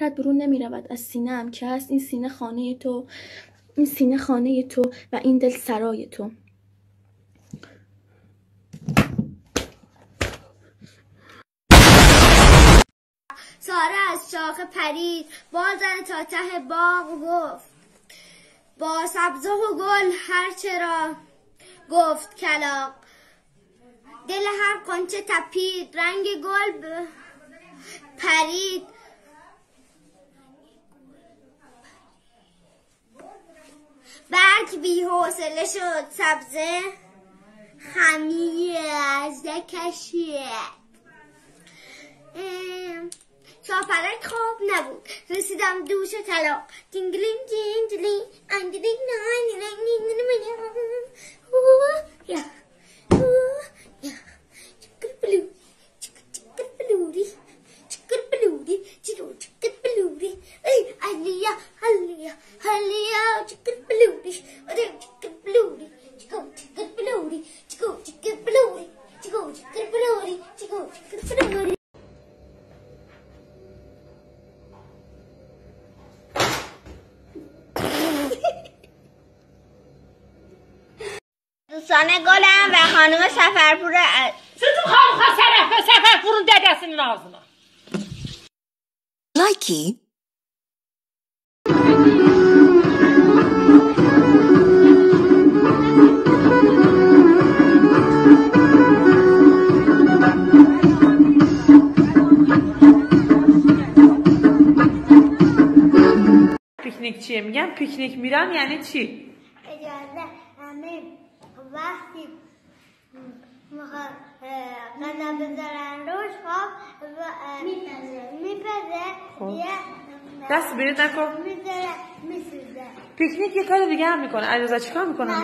مهرت برون نمیرود از سینه‌ام که هست این سینه خانه تو، این سینه خانه تو و این دل سرای تو. ساره از شاخه پرید، بازن تا ته باغ گفت با سبزه و گل هر چرا گفت کلاغ. دل هر غنچه تپید، رنگ گل پرید. برگ بی حوصله شد سبزه، خمیه از کشید. شاپرک خواب نبود، رسیدم دوش طلاق. دینگلین دینگلین اندلین دوستان گلم و خانم سفرپور Sizin xalqa sərəf və Səfərpurun dədəsinin ağzına. Likey. Piknikçiyə میگم پیکنیک میرم یعنی چی؟ اجازه همین وقتی غذا بذارن روش میپزه دست برید نکن میسوزه. پیکنیک یه کار دیگه هم میکنه. علیرضا چیکار میکنن؟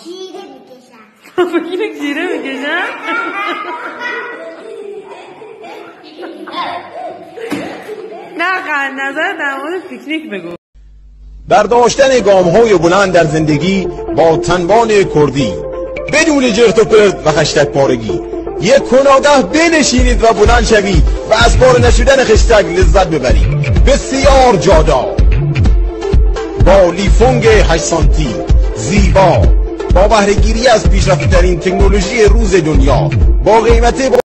شیره میکشن. پیکنیک شیره میکشن؟ نه نظر در مورد پیکنیک بگو. برداشتن گام‌های بلند در زندگی با تنبان کردی بدون جرت و پرت و خشتک پارگی. یک کناگه بنشینید و بلند شوید و از بار نشودن خشتک لذت ببرید. بسیار جادار با لیفونگ 8 سانتی زیبا با بهره‌گیری از پیشرفته‌ترین تکنولوژی روز دنیا با قیمت